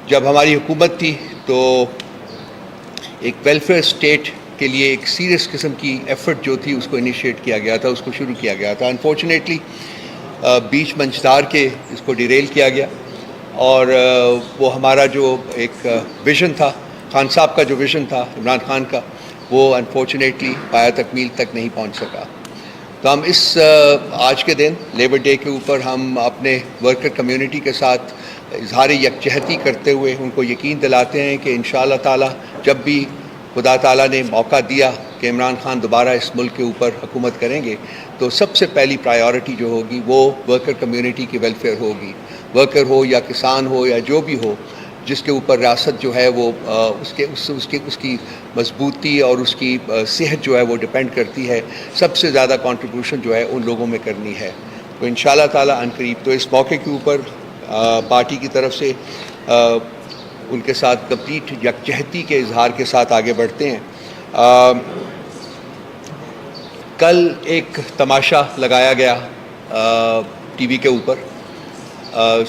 جب ہماری حکومت تھی تو ایک ویلفیئر اسٹیٹ کے لیے ایک سیریس قسم کی ایفرٹ جو تھی اس کو انیشیٹ کیا گیا تھا، اس کو شروع کیا گیا تھا. انفارچونیٹلی بیچ منجدار کے اس کو ڈیریل کیا گیا، اور وہ ہمارا جو ایک ویژن تھا، خان صاحب کا جو ویژن تھا عمران خان کا، وہ انفارچونیٹلی پایا تکمیل تک نہیں پہنچ سکا. تو ہم اس آج کے دن لیبر ڈے کے اوپر ہم اپنے ورکر کمیونٹی کے ساتھ اظہار یکجہتی کرتے ہوئے ان کو یقین دلاتے ہیں کہ انشاءاللہ تعالی جب بھی خدا تعالیٰ نے موقع دیا کہ عمران خان دوبارہ اس ملک کے اوپر حکومت کریں گے، تو سب سے پہلی پرائیورٹی جو ہوگی وہ ورکر کمیونٹی کی ویلفیئر ہوگی. ورکر ہو یا کسان ہو یا جو بھی ہو، جس کے اوپر ریاست جو ہے وہ اس کی مضبوطی اور اس کی صحت جو ہے وہ ڈپینڈ کرتی ہے. سب سے زیادہ کنٹریبیوشن جو ہے ان لوگوں میں کرنی ہے. تو انشاءاللہ تعالی عنقریب تو اس موقع کے اوپر پارٹی کی طرف سے ان کے ساتھ کمپلیٹ یکجہتی کے اظہار کے ساتھ آگے بڑھتے ہیں. کل ایک تماشا لگایا گیا ٹی وی کے اوپر،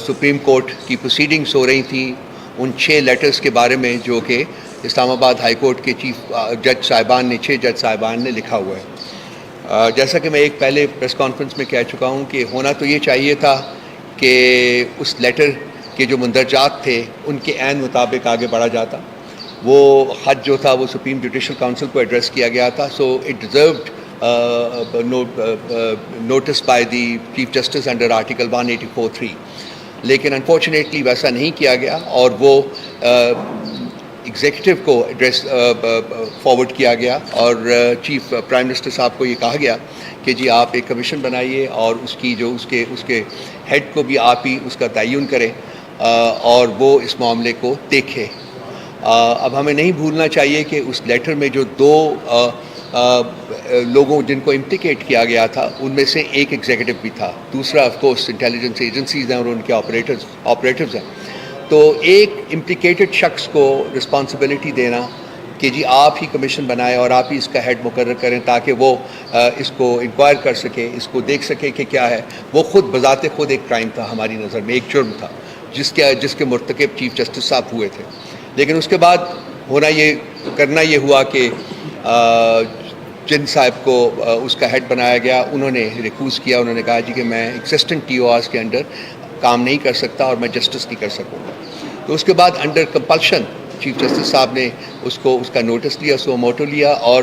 سپریم کورٹ کی پروسیڈنگز ہو رہی تھیں ان 6 لیٹرز کے بارے میں جو کہ اسلام آباد ہائی کورٹ کے چیف جج صاحبان نے 6 جج صاحبان نے لکھا ہوا ہے. جیسا کہ میں ایک پہلے پریس کانفرنس میں کہہ چکا ہوں کہ ہونا تو یہ چاہیے تھا کہ اس لیٹر کے جو مندرجات تھے ان کے عین مطابق آگے بڑھا جاتا. وہ خط جو تھا وہ سپریم جوڈیشل کاؤنسل کو ایڈریس کیا گیا تھا، so it deserved notice by the chief justice under article 184(3). لیکن انفارچونیٹلی ویسا نہیں کیا گیا، اور وہ ایگزیکٹو کو ایڈریس فارورڈ کیا گیا، اور چیف پرائم منسٹر صاحب کو یہ کہا گیا کہ جی آپ ایک کمیشن بنائیے اور اس کی جو اس کے ہیڈ کو بھی آپ ہی اس کا تعین کریں اور وہ اس معاملے کو دیکھے. اب ہمیں نہیں بھولنا چاہیے کہ اس لیٹر میں جو 2 لوگوں جن کو امپلیکیٹ کیا گیا تھا ان میں سے ایک ایگزیکٹو بھی تھا، دوسرا آف کورس انٹیلیجنس ایجنسیز ہیں اور ان کے آپریٹرز ہیں. تو ایک امپلیکیٹڈ شخص کو رسپانسبلٹی دینا کہ جی آپ ہی کمیشن بنائیں اور آپ ہی اس کا ہیڈ مقرر کریں تاکہ وہ اس کو انکوائر کر سکے، اس کو دیکھ سکے کہ کیا ہے، وہ خود بذات خود ایک کرائم تھا ہماری نظر میں، ایک جرم تھا جس کے مرتکب چیف جسٹس صاحب ہوئے تھے. لیکن اس کے بعد کرنا یہ ہوا کہ جن صاحب کو اس کا ہیڈ بنایا گیا انہوں نے ریکوز کیا، انہوں نے کہا جی کہ میں ایگزسٹنٹ ٹی او آرز کے انڈر کام نہیں کر سکتا اور میں جسٹس نہیں کر سکوں گا. تو اس کے بعد انڈر کمپلشن چیف جسٹس صاحب نے اس کا نوٹس لیا، سو موٹو لیا، اور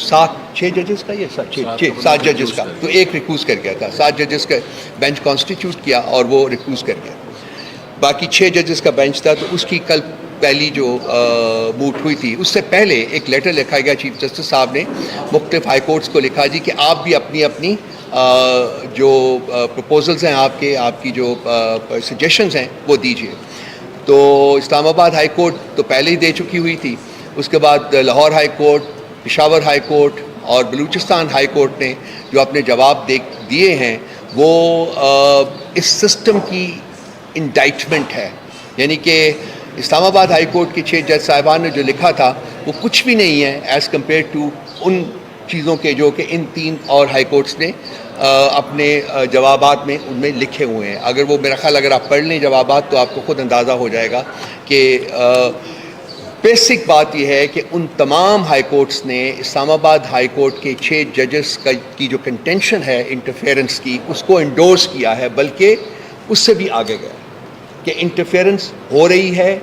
7 ججز کا یہ 7 ججز کا تو ایک ریکوز کر گیا تھا. 7 ججز کا بینچ کانسٹیٹیوٹ کیا اور وہ ریکوز کر گیا. باقی 6 ججز کا بینچ تھا. تو اس کی کل پہلی جو موٹ ہوئی تھی، اس سے پہلے ایک لیٹر لکھا گیا چیف جسٹس صاحب نے مختلف ہائی کورٹس کو لکھا جی کہ آپ بھی اپنی جو پروپوزلز ہیں آپ کی جو سجیشنز ہیں وہ دیجیے. تو اسلام آباد ہائی کورٹ تو پہلے ہی دے چکی ہوئی تھی، اس کے بعد Lahore high court, Peshawar high court اور بلوچستان ہائی کورٹ نے جو اپنے جواب دیے ہیں وہ اس سسٹم کی انڈائٹمنٹ ہے. یعنی کہ اسلام آباد ہائی کورٹ کے 6 جج صاحبان نے جو لکھا تھا وہ کچھ بھی نہیں ہے ایز کمپیئر ٹو ان چیزوں کے جو کہ ان 3 اور ہائی کورٹس نے اپنے جوابات میں ان میں لکھے ہوئے ہیں. اگر وہ میرا خیال اگر آپ پڑھ لیں جوابات تو آپ کو خود اندازہ ہو جائے گا کہ بیسک بات یہ ہے کہ ان تمام ہائی کورٹس نے اسلام آباد ہائی کورٹ کے 6 ججز کی جو کنٹینشن ہے انٹرفیئرنس کی اس کو انڈورس کیا ہے، بلکہ اس سے بھی آگے گیا کہ انٹرفیئرنس ہو رہی ہے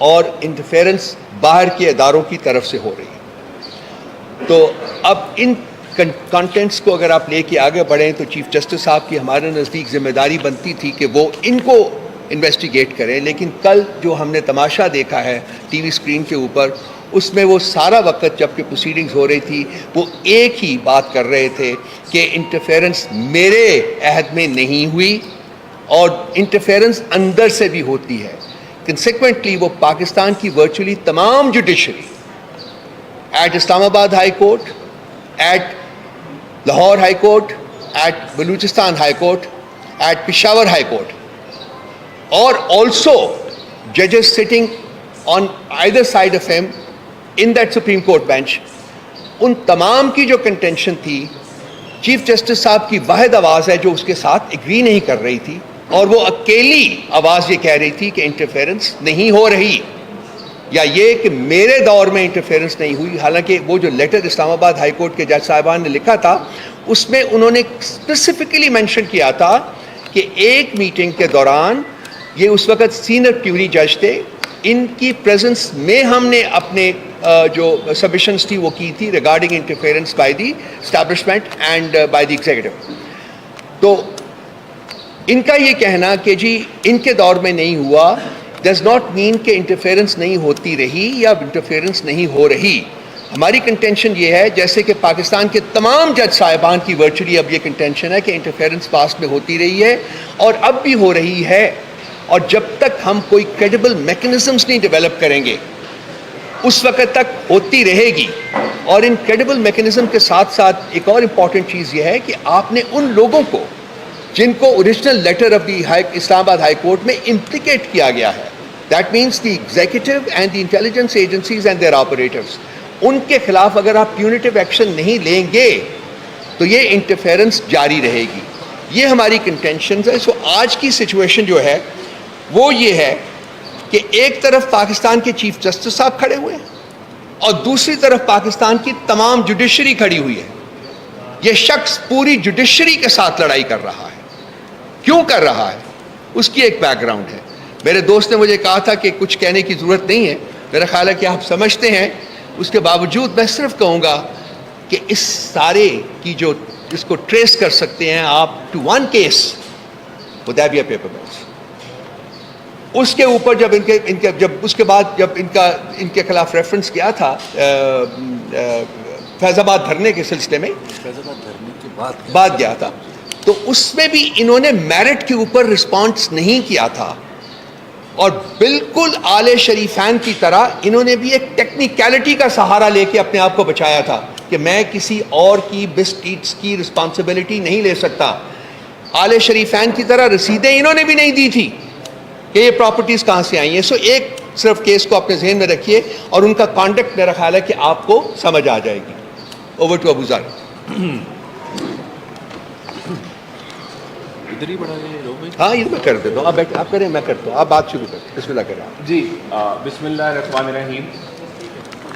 اور انٹرفیئرنس باہر کے اداروں کی طرف سے ہو رہی ہے. تو اب ان کانٹینٹس کو اگر آپ لے کے آگے بڑھیں تو چیف جسٹس صاحب کی ہمارے نزدیک ذمہ داری بنتی تھی کہ وہ ان کو انویسٹیگیٹ کریں. لیکن کل جو ہم نے تماشا دیکھا ہے ٹی وی اسکرین کے اوپر، اس میں وہ سارا وقت جب کہ پروسیڈنگز ہو رہی تھی وہ ایک ہی بات کر رہے تھے کہ انٹرفیئرنس میرے عہد میں نہیں ہوئی اور انٹرفیئرنس اندر سے بھی ہوتی ہے. کنسیکوینٹلی وہ پاکستان کی ورچولی تمام judiciary at Islamabad high court, at Lahore high court, at Balochistan high court, at Peshawar high court, اور آلسو ججز sitting on either side of him in that supreme court bench, ان تمام کی جو کنٹینشن تھی چیف جسٹس صاحب کی واحد آواز ہے جو اس کے ساتھ ایگری نہیں کر رہی تھی اور وہ اکیلی آواز یہ کہہ رہی تھی کہ انٹرفیرنس نہیں ہو رہی، یا یہ کہ میرے دور میں انٹرفیرنس نہیں ہوئی، حالانکہ وہ جو لیٹر اسلام آباد ہائی کورٹ کے جج صاحبان نے لکھا تھا اس میں انہوں نے اسپیسیفکلی مینشن کیا تھا کہ ایک میٹنگ کے دوران، یہ اس وقت سینئر پیوری جج تھے، ان کی پریزنس میں ہم نے اپنے جو سبمیشنز تھی وہ کی تھی regarding interference by the establishment and by the executive. تو ان کا یہ کہنا کہ جی ان کے دور میں نہیں ہوا ڈز ناٹ مین کہ انٹرفیرنس نہیں ہوتی رہی یا انٹرفیرنس نہیں ہو رہی. ہماری کنٹینشن یہ ہے، جیسے کہ پاکستان کے تمام جج صاحبان کی ورچولی اب یہ کنٹینشن ہے کہ انٹرفیرنس پاسٹ میں ہوتی رہی ہے اور اب بھی ہو رہی ہے، اور جب تک ہم کوئی کریڈیبل میکنزمز نہیں ڈیولپ کریں گے اس وقت تک ہوتی رہے گی. اور ان کریڈیبل میکنزم کے ساتھ ساتھ ایک اور امپورٹنٹ چیز یہ ہے کہ آپ نے ان لوگوں کو جن کو original letter of the Islamabad high court میں امپلیکیٹ کیا گیا ہے، that means the executive and the intelligence agencies and their operators, ان کے خلاف اگر آپ پیونیٹیو ایکشن نہیں لیں گے تو یہ انٹرفیرنس جاری رہے گی. یہ ہماری کنٹینشنز ہے. سو آج کی سچویشن جو ہے وہ یہ ہے کہ ایک طرف پاکستان کے چیف جسٹس صاحب کھڑے ہوئے ہیں اور دوسری طرف پاکستان کی تمام جوڈیشری کھڑی ہوئی ہے. یہ شخص پوری جوڈیشری کے ساتھ لڑائی کر رہا ہے. کیوں کر رہا ہے؟ اس کی ایک بیک گراؤنڈ ہے. میرے دوست نے مجھے کہا تھا کہ کچھ کہنے کی ضرورت نہیں ہے، میرا خیال ہے کہ آپ سمجھتے ہیں. اس کے باوجود میں صرف کہوں گا کہ اس سارے کی جو اس کو ٹریس کر سکتے ہیں آپ two one case Hudaibiya paper mills. اس کے اوپر جب اس کے بعد جب ان کے خلاف ریفرنس کیا تھا فیض آباد دھرنے کے سلسلے میں، فیض آباد دھرنے کے بعد گیا تھا، تو اس میں بھی انہوں نے میرٹ کے اوپر رسپانس نہیں کیا تھا، اور بالکل آل شریفین کی طرح انہوں نے بھی ایک ٹیکنیکلٹی کا سہارا لے کے اپنے آپ کو بچایا تھا کہ میں کسی اور کی بسکیٹس کی رسپانسبلٹی نہیں لے سکتا. آل شریفین کی طرح رسیدیں انہوں نے بھی نہیں دی تھی کہ یہ پراپرٹیز کہاں سے آئی ہیں. سو ایک صرف کیس کو اپنے ذہن میں رکھیے اور ان کا کانڈکٹ میرا خیال ہے کہ آپ کو سمجھ آ جائے گی. اوور ٹو ابو ذر. ادھر ہی بڑھا ہے. ہاں یہ میں کر دیتا ہوں، آپ بیٹھے، آپ کریں، میں کرتا ہوں، آپ بات شروع کریں. بسم اللہ کریں. جی بسم اللہ الرحمن الرحیم.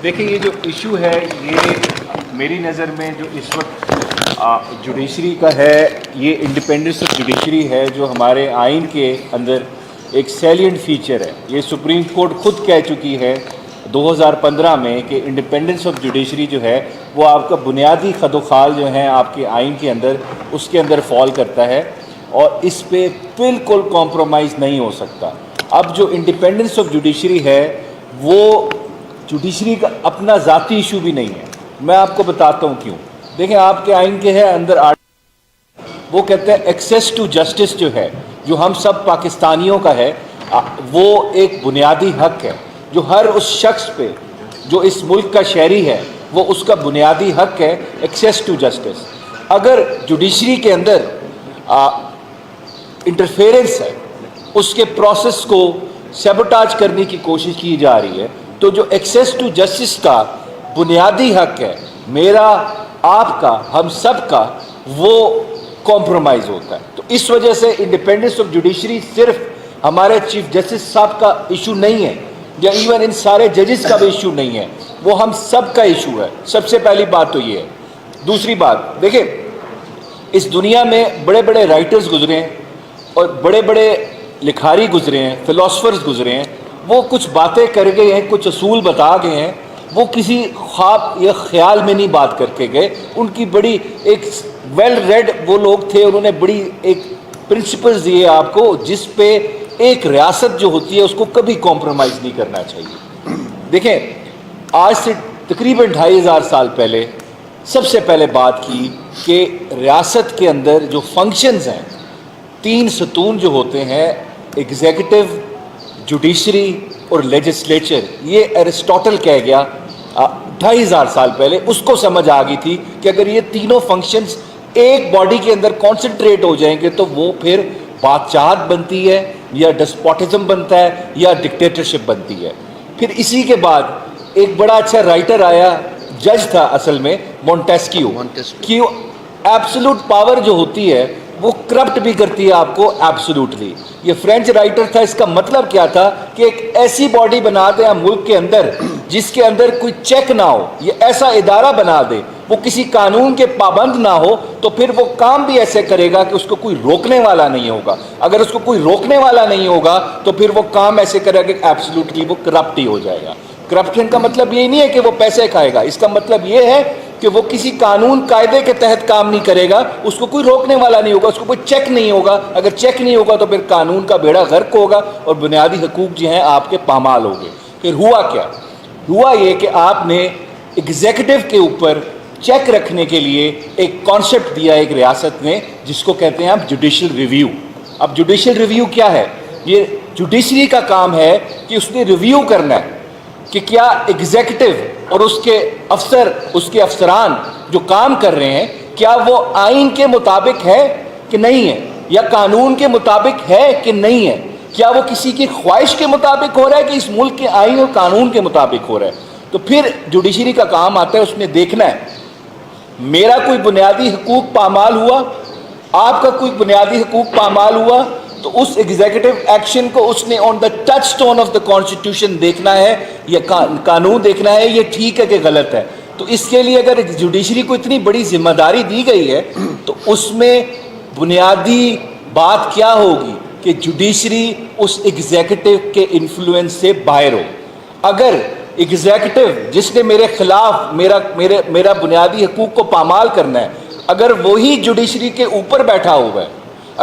دیکھیں یہ جو ایشو ہے یہ میری نظر میں جو اس وقت جوڈیشری کا ہے، یہ انڈیپینڈنس آف جوڈیشری ہے جو ہمارے آئین کے اندر ایک سیلینٹ فیچر ہے. یہ سپریم کورٹ خود کہہ چکی ہے 2015 میں کہ انڈیپینڈنس آف جوڈیشری جو ہے وہ آپ کا بنیادی خد و خال جو ہیں آپ کے آئین کے اندر اس کے اندر فال کرتا ہے اور اس پہ بالکل کمپرومائز نہیں ہو سکتا. اب جو انڈیپینڈنس آف جوڈیشری ہے وہ جوڈیشری کا اپنا ذاتی ایشو بھی نہیں ہے. میں آپ کو بتاتا ہوں کیوں. دیکھیں آپ کے آئین کے ہے اندر وہ کہتے ہیں ایکسیس ٹو جسٹس جو ہے جو ہم سب پاکستانیوں کا ہے وہ ایک بنیادی حق ہے جو ہر اس شخص پہ جو اس ملک کا شہری ہے وہ اس کا بنیادی حق ہے ایکسیس ٹو جسٹس. اگر جوڈیشری کے اندر انٹرفیرنس ہے، اس کے پروسیس کو سیبوٹاج کرنے کی کوشش کی جا رہی ہے، تو جو ایکسیس ٹو جسٹس کا بنیادی حق ہے میرا، آپ کا، ہم سب کا، وہ کمپرومائز ہوتا ہے. تو اس وجہ سے انڈیپینڈنس آف جوڈیشری صرف ہمارے چیف جسٹس صاحب کا ایشو نہیں ہے یا ایون ان سارے ججز کا بھی ایشو نہیں ہے، وہ ہم سب کا ایشو ہے. سب سے پہلی بات تو یہ ہے. دوسری بات دیکھیں اس دنیا میں بڑے بڑے رائٹرز گزرے ہیں اور بڑے بڑے لکھاری گزرے ہیں، فلاسفرز گزرے ہیں، وہ کچھ باتیں کر گئے ہیں، کچھ اصول بتا گئے ہیں، وہ کسی خواب یا خیال میں نہیں بات کر کے گئے. ان کی بڑی ایک ویل ریڈ وہ لوگ تھے، انہوں نے بڑی ایک پرنسپلز دیے آپ کو جس پہ ایک ریاست جو ہوتی ہے اس کو کبھی کمپرومائز نہیں کرنا چاہیے. دیکھیں آج سے تقریباً 2500 سال پہلے سب سے پہلے بات کی کہ ریاست کے اندر جو فنکشنز ہیں، 3 ستون جو ہوتے ہیں، ایگزیکٹو، جوڈیشری اور لیجسلیچر، یہ ایرسٹوٹل کہہ گیا 2500 سال پہلے. اس کو سمجھ آ گئی تھی کہ اگر یہ تینوں فنکشنز ایک باڈی کے اندر کانسنٹریٹ ہو جائیں گے تو وہ پھر بادشاہت بنتی ہے یا ڈسپوٹزم بنتا ہے یا ڈکٹیٹرشپ بنتی ہے. پھر اسی کے بعد ایک بڑا اچھا رائٹر آیا، جج تھا اصل میں، مونٹیسکیو. ایبسولوٹ پاور جو ہوتی ہے وہ کرپٹ بھی کرتی ہے آپ کو ایبسولوٹلی. یہ فرینچ رائٹر تھا, اس کا مطلب کیا تھا کہ ایک ایسی باڈی بنا دیں ملک کے اندر جس کے اندر کوئی چیک نہ ہو, یہ ایسا ادارہ بنا دے وہ کسی قانون کے پابند نہ ہو, تو پھر وہ کام بھی ایسے کرے گا کہ اس کو کوئی روکنے والا نہیں ہوگا. اگر اس کو کوئی روکنے والا نہیں ہوگا تو پھر وہ کام ایسے کرے گا کہ ایبسولوٹلی وہ کرپٹ ہی ہو جائے گا. کرپشن کا مطلب یہ نہیں ہے کہ وہ پیسے کھائے گا, اس کا مطلب یہ ہے کہ وہ کسی قانون قاعدے کے تحت کام نہیں کرے گا, اس کو کوئی روکنے والا نہیں ہوگا, اس کو کوئی چیک نہیں ہوگا. اگر چیک نہیں ہوگا تو پھر قانون کا بیڑا غرق ہوگا اور بنیادی حقوق جو ہیں آپ کے پامال ہوں گے. پھر ہوا کیا؟ ہوا یہ کہ آپ نے ایگزیکٹو کے اوپر چیک رکھنے کے لیے ایک کانسیپٹ دیا ایک ریاست نے, جس کو کہتے ہیں آپ جوڈیشل ریویو. اب جوڈیشل ریویو کیا ہے؟ یہ جوڈیشری کا کام ہے کہ اس نے ریویو کرنا ہے کہ کیا ایگزیکٹو اور اس کے افسر, اس کے افسران جو کام کر رہے ہیں, کیا وہ آئین کے مطابق ہے کہ نہیں ہے, یا قانون کے مطابق ہے کہ نہیں ہے, کیا وہ کسی کی خواہش کے مطابق ہو رہا ہے کہ اس ملک کے آئین اور قانون کے مطابق ہو رہا ہے. تو پھر جوڈیشری کا کام آتا ہے, اس نے دیکھنا ہے میرا کوئی بنیادی حقوق پامال ہوا, آپ کا کوئی بنیادی حقوق پامال ہوا, تو اس ایگزیکٹو ایکشن کو اس نے on the touchstone of the constitution دیکھنا ہے, یا قانون دیکھنا ہے یہ ٹھیک ہے کہ غلط ہے. تو اس کے لیے اگر جوڈیشری کو اتنی بڑی ذمہ داری دی گئی ہے تو اس میں بنیادی بات کیا ہوگی کہ جوڈیشری اس ایگزیکٹو کے انفلوئنس سے باہر ہو. اگر ایگزیکٹو جس نے میرے خلاف میرا بنیادی حقوق کو پامال کرنا ہے, اگر وہی جوڈیشری کے اوپر بیٹھا ہوا ہے,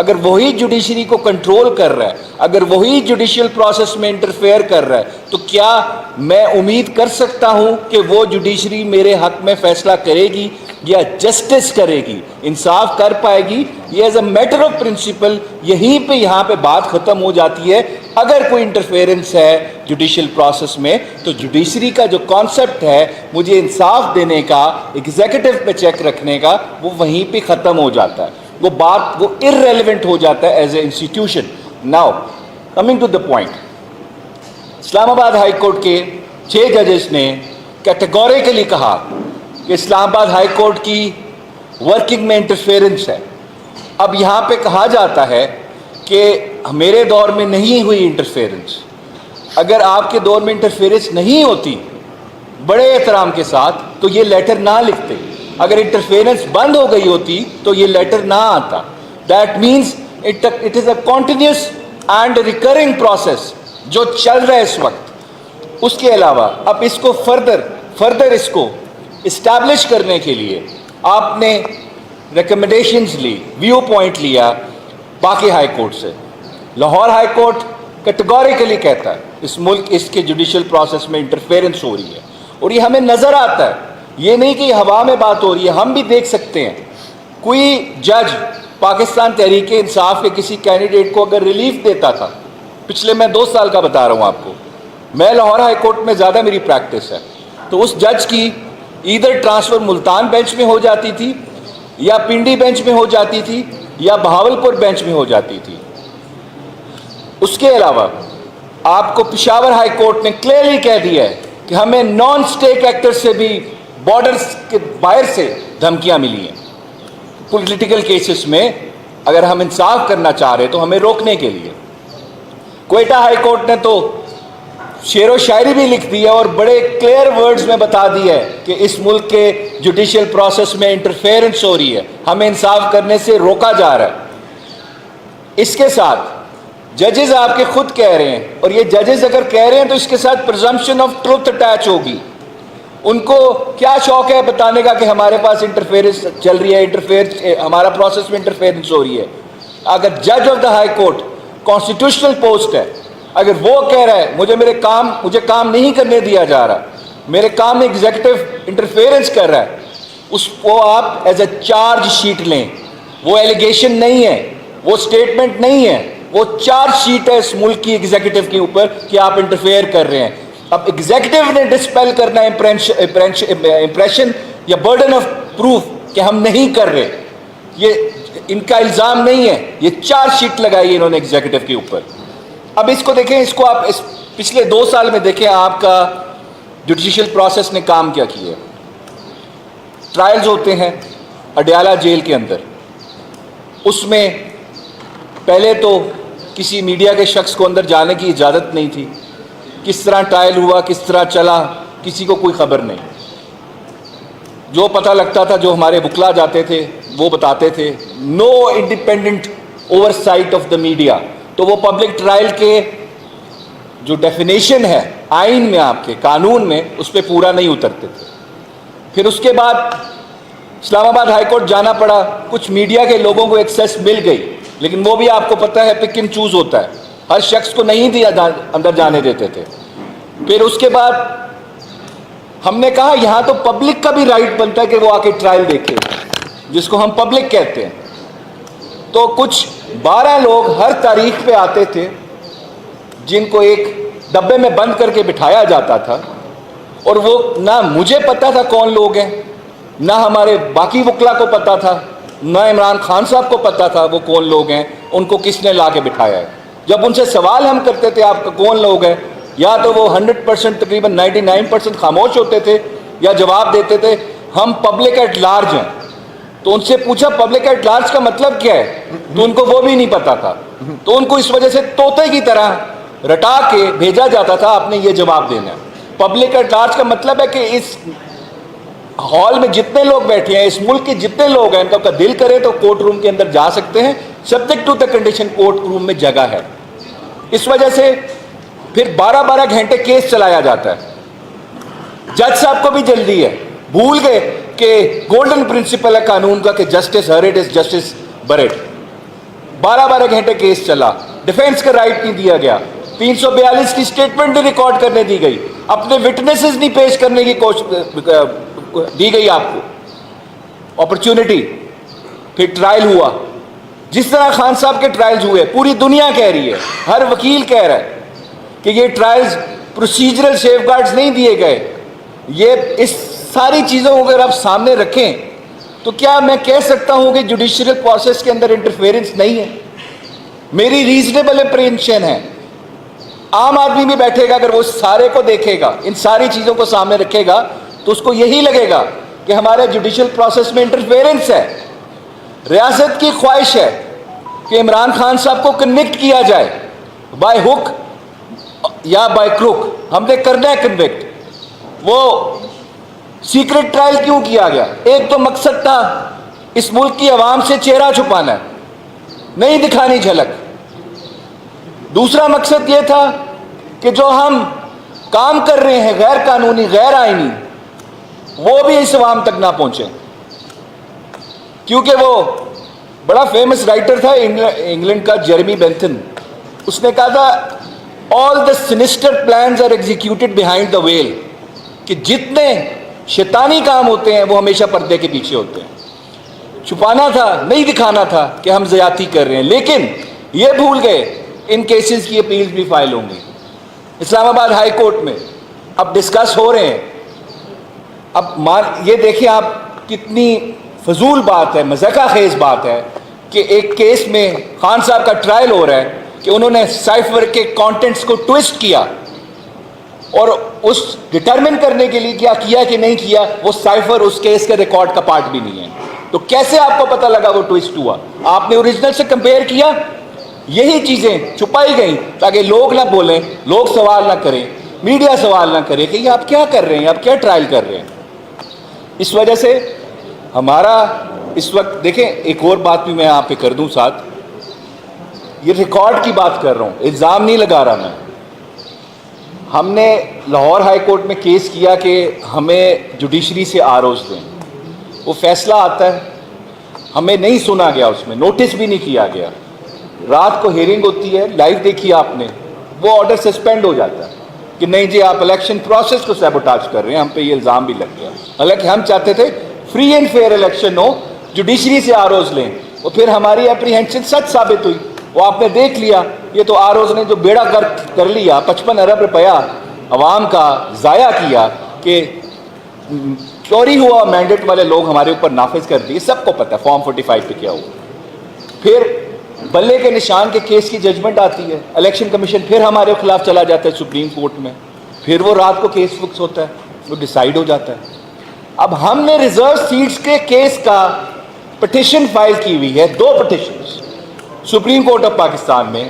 اگر وہی جوڈیشری کو کنٹرول کر رہا ہے, اگر وہی جوڈیشل پروسیس میں انٹرفیئر کر رہا ہے, تو کیا میں امید کر سکتا ہوں کہ وہ جوڈیشری میرے حق میں فیصلہ کرے گی یا جسٹس کرے گی, انصاف کر پائے گی؟ یہ as a matter of principle یہیں پہ یہاں پہ بات ختم ہو جاتی ہے. اگر کوئی انٹرفیئرنس ہے جوڈیشل پروسیس میں تو جوڈیشری کا جو کانسیپٹ ہے مجھے انصاف دینے کا, ایگزیکٹو پہ چیک رکھنے کا, وہ وہیں پہ ختم ہو جاتا ہے. وہ بات وہ irrelevant ہو جاتا ہے as a institution. Now coming to the point, Islamabad high court کے 6 ججز نے کیٹیگوریکلی کہا کہ اسلام آباد ہائی کورٹ کی ورکنگ میں انٹرفیئرنس ہے. اب یہاں پہ کہا جاتا ہے کہ میرے دور میں نہیں ہوئی انٹرفیئرنس. اگر آپ کے دور میں انٹرفیئرنس نہیں ہوتی بڑے احترام کے ساتھ تو یہ لیٹر نہ لکھتے. اگر انٹرفیئرنس بند ہو گئی ہوتی تو یہ لیٹر نہ آتا. That means it is a continuous and recurring process جو چل رہا ہے اس وقت. اس کے علاوہ اب اس کو فردر اس کو اسٹیبلش کرنے کے لیے آپ نے ریکمنڈیشنز لی, ویو پوائنٹ لیا باقی ہائی کورٹ سے. لاہور ہائی کورٹ کیٹیگوریکلی کہتا ہے اس ملک اس کے جوڈیشل پروسیس میں انٹرفیئرنس ہو رہی ہے, اور یہ ہمیں نظر آتا ہے. یہ نہیں کہ یہ ہوا میں بات ہو رہی ہے, ہم بھی دیکھ سکتے ہیں. کوئی جج پاکستان تحریک انصاف کے کسی کینڈیڈیٹ کو اگر ریلیف دیتا تھا, پچھلے میں 2 سال کا بتا رہا ہوں آپ کو, میں لاہور ہائی کورٹ میں زیادہ میری پریکٹس ہے, تو اس جج کی ایدر ٹرانسفر ملتان بینچ میں ہو جاتی تھی, یا پنڈی بینچ میں ہو جاتی تھی, یا بہاولپور بینچ میں ہو جاتی تھی. اس کے علاوہ آپ کو پشاور ہائی کورٹ نے کلیئرلی کہہ دیا ہے کہ ہمیں نان اسٹیٹ ایکٹر سے بھی بارڈرز کے باہر سے دھمکیاں ملی ہیں پولیٹیکل کیسز میں. اگر ہم انصاف کرنا چاہ رہے تو ہمیں روکنے کے لیے. کوئٹہ ہائی کورٹ نے تو شعر و شاعری بھی لکھ دی ہے اور بڑے کلیئر ورڈز میں بتا دیا ہے کہ اس ملک کے جوڈیشل پروسیس میں انٹرفیئرنس ہو رہی ہے, ہمیں انصاف کرنے سے روکا جا رہا ہے. اس کے ساتھ ججز آپ کے خود کہہ رہے ہیں, اور یہ ججز اگر کہہ رہے ہیں تو اس کے ساتھ پرزمپشن آف ٹروتھ اٹیچ ہوگی. ان کو کیا شوق ہے بتانے کا کہ ہمارے پاس انٹرفیئرنس چل رہی ہے, ہمارا پروسیس میں انٹرفیئرنس ہو رہی ہے. اگر جج of the high court constitutional post ہے, اگر وہ کہہ رہا ہے مجھے کام نہیں کرنے دیا جا رہا, میرے کام میں ایگزیکٹو انٹرفیئرنس کر رہا ہے, اس کو آپ ایز اے چارج شیٹ لیں. وہ ایلیگیشن نہیں ہے, وہ اسٹیٹمنٹ نہیں ہے, وہ چارج شیٹ ہے اس ملک کی ایگزیکٹو کے اوپر کہ آپ انٹرفیئر کر رہے ہیں. اب ایگزیکٹو نے ڈسپیل کرنا امپریشن یا برڈن آف پروف کہ ہم نہیں کر رہے, یہ ان کا الزام نہیں ہے, یہ چارج شیٹ لگائی ہے انہوں نے ایگزیکٹو کے اوپر. اب اس کو دیکھیں, اس کو آپ پچھلے 2 سال میں دیکھیں آپ کا جوڈیشل پروسیس نے کام کیا کیا ہے. ٹرائلز ہوتے ہیں اڈیالہ جیل کے اندر, اس میں پہلے تو کسی میڈیا کے شخص کو اندر جانے کی اجازت نہیں تھی. کس طرح ٹرائل ہوا, کس طرح چلا, کسی کو کوئی خبر نہیں. جو پتہ لگتا تھا, جو ہمارے وکلا جاتے تھے وہ بتاتے تھے. No independent oversight of the media. تو وہ پبلک ٹرائل کے جو ڈیفینیشن ہے آئین میں, آپ کے قانون میں, اس پہ پورا نہیں اترتے تھے. پھر اس کے بعد اسلام آباد ہائی کورٹ جانا پڑا. کچھ میڈیا کے لوگوں کو ایکسیس مل گئی, لیکن وہ بھی آپ کو پتہ ہے پک اینڈ چوز ہوتا ہے, ہر شخص کو نہیں دیا اندر جانے دیتے تھے. پھر اس کے بعد ہم نے کہا یہاں تو پبلک کا بھی رائٹ بنتا ہے کہ وہ آ کے ٹرائل دیکھے, جس کو ہم پبلک کہتے ہیں. تو کچھ 12 لوگ ہر تاریخ پہ آتے تھے, جن کو ایک ڈبے میں بند کر کے بٹھایا جاتا تھا, اور وہ نہ مجھے پتا تھا کون لوگ ہیں, نہ ہمارے باقی وکلا کو پتا تھا, نہ عمران خان صاحب کو پتا تھا وہ کون لوگ ہیں, ان کو کس نے لا کے بٹھایا ہے. جب ان سے سوال ہم کرتے تھے آپ کا کون لوگ ہیں, یا تو وہ 100% تقریباً 99% خاموش ہوتے تھے, یا جواب دیتے تھے ہم پبلک ایٹ لارج ہیں. تو ان سے پوچھا پبلک ایٹ لارج کا مطلب کیا ہے, تو ان کو وہ بھی نہیں پتا تھا. تو ان کو اس وجہ سے طوطے کی طرح رٹا کے بھیجا جاتا تھا, آپ نے یہ جواب دینا ہے. پبلک ایٹ لارج کا مطلب ہے کہ اس ہال میں جتنے لوگ بیٹھے ہیں, اس ملک کے جتنے لوگ ہیں, ان کا دل کرے تو کورٹ روم کے اندر جا سکتے ہیں, subject to the condition courtroom میں جگہ ہے. اس وجہ سے پھر 12 گھنٹے کیس چلایا جاتا ہے. جج صاحب کو بھی جلدی ہے, بھول گئے کہ گولڈن پرنسپل ہے قانون کا کہ justice heard is justice bird. 12 گھنٹے کیس چلا, ڈیفینس کا رائٹ نہیں دیا گیا, 342 کی سٹیٹمنٹ نہیں ریکارڈ کرنے دی گئی, اپنے وٹنسز نہیں پیش کرنے کی کوشش دی گئی آپ کو اپرچونٹی. پھر ٹرائل ہوا, جس طرح خان صاحب کے ٹرائلز ہوئے, پوری دنیا کہہ رہی ہے, ہر وکیل کہہ رہا ہے کہ یہ ٹرائلز پروسیجرل سیف گارڈز نہیں دیے گئے. یہ اس ساری چیزوں کو اگر آپ سامنے رکھیں تو کیا میں کہہ سکتا ہوں کہ جوڈیشیل پروسیس کے اندر انٹرفیئرنس نہیں ہے؟ میری ریزنیبل اپریہنشن ہے. عام آدمی بھی بیٹھے گا, اگر وہ سارے کو دیکھے گا, ان ساری چیزوں کو سامنے رکھے گا, تو اس کو یہی لگے گا کہ ہمارے جوڈیشل پروسیس میں انٹرفیئرنس ہے. ریاست کی خواہش ہے کہ عمران خان صاحب کو کنوکٹ کیا جائے, بائی ہک یا بائی کروک. ہم نے کرنا ہے کنوکٹ. وہ سیکرٹ ٹرائل کیوں کیا گیا؟ ایک تو مقصد تھا اس ملک کی عوام سے چہرہ چھپانا ہے, نہیں دکھانی جھلک. دوسرا مقصد یہ تھا کہ جو ہم کام کر رہے ہیں غیر قانونی, غیر آئینی, وہ بھی اس عوام تک نہ پہنچے. کیونکہ وہ بڑا فیمس رائٹر تھا انگلینڈ کا, جیرمی بینتھن. اس نے کہا تھا all the sinister plans are executed behind the veil, کہ جتنے شیطانی کام ہوتے ہیں وہ ہمیشہ پردے کے پیچھے ہوتے ہیں. چھپانا تھا, نہیں دکھانا تھا کہ ہم زیادتی کر رہے ہیں. لیکن یہ بھول گئے ان کیسز کی اپیلز بھی فائل ہوں گی اسلام آباد ہائی کورٹ میں, اب ڈسکس ہو رہے ہیں. اب یہ دیکھیں آپ کتنی فضول بات ہے, مذاقہ خیز بات ہے کہ ایک کیس میں خان صاحب کا ٹرائل ہو رہا ہے کہ انہوں نے سائفر کے کانٹینٹس کو ٹویسٹ کیا, اور اس ڈٹرمن کرنے کے لیے کیا کہ نہیں کیا, وہ سائفر اس کیس کے ریکارڈ کا پارٹ بھی نہیں ہے. تو کیسے آپ کو پتہ لگا وہ ٹویسٹ ہوا؟ آپ نے اوریجنل سے کمپیئر کیا. یہی چیزیں چھپائی گئیں تاکہ لوگ نہ بولیں, لوگ سوال نہ کریں, میڈیا سوال نہ کرے کہ یہ آپ کیا کر رہے ہیں, آپ کیا ٹرائل کر رہے ہیں. اس وجہ سے ہمارا اس وقت دیکھیں, ایک اور بات بھی میں آپ پہ کر دوں ساتھ, یہ ریکارڈ کی بات کر رہا ہوں, الزام نہیں لگا رہا میں. ہم نے لاہور ہائی کورٹ میں کیس کیا کہ ہمیں جوڈیشری سے آروز دیں. وہ فیصلہ آتا ہے, ہمیں نہیں سنا گیا, اس میں نوٹس بھی نہیں کیا گیا. رات کو ہیئرنگ ہوتی ہے, لائیو دیکھی آپ نے, وہ آرڈر سسپینڈ ہو جاتا ہے کہ نہیں جی آپ الیکشن پروسیس کو سیبوٹاج کر رہے ہیں, ہم پہ یہ الزام بھی لگ گیا. حالانکہ ہم چاہتے تھے فری اینڈ فیئر الیکشن ہو, جوڈیشری سے آروز لیں. اور پھر ہماری اپریہنشن سچ ثابت ہوئی, وہ آپ نے دیکھ لیا. یہ تو آروز نے جو بیڑا کر لیا, 55 ارب روپیہ عوام کا ضائع کیا کہ چوری ہوا, مینڈیٹ والے لوگ ہمارے اوپر نافذ کر دیے. سب کو پتہ ہے فارم 45 پہ کیا ہوا. پھر بلے کے نشان کے کیس کی ججمنٹ آتی ہے, الیکشن کمیشن پھر ہمارے خلاف چلا جاتا ہے سپریم کورٹ میں, پھر وہ رات کو کیس فکس ہوتا ہے, وہ ڈیسائیڈ ہو جاتا ہے. اب ہم نے ریزرو سیٹس کے کیس کا پٹیشن فائل کی ہوئی ہے, 2 petitions supreme court of Pakistan میں,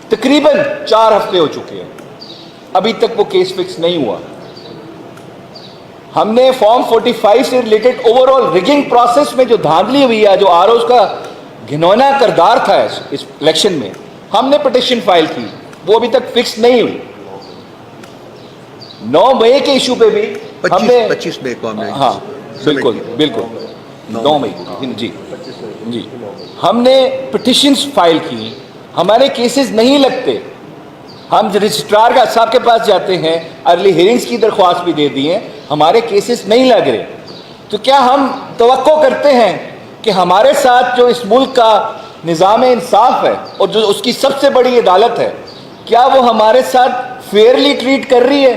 تقریباً 4 ہفتے ہو چکے ہیں, ابھی تک وہ کیس فکس نہیں ہوا. ہم نے فارم 45 سے related over all rigging process میں جو دھاندلی ہوئی ہے, جو ROs کا گھنونا کردار تھا اس الیکشن میں, ہم نے پٹیشن فائل کی, وہ ابھی تک فکس نہیں ہوئی. 9 مئی کے ایشو پہ بھی ہم نے 25 مئی کو ہم نے, ہاں بالکل بالکل 9 مئی کو جی جی ہم نے پٹیشنز فائل کی. ہمارے کیسز نہیں لگتے, ہم رجسٹرار صاحب کے پاس جاتے ہیں, ارلی ہیئرنگز کی درخواست بھی دے دی ہیں, ہمارے کیسز نہیں لگ رہے. تو کیا ہم توقع کرتے ہیں کہ ہمارے ساتھ جو اس ملک کا نظام انصاف ہے اور جو اس کی سب سے بڑی عدالت ہے, کیا وہ ہمارے ساتھ فیئرلی ٹریٹ کر رہی ہے؟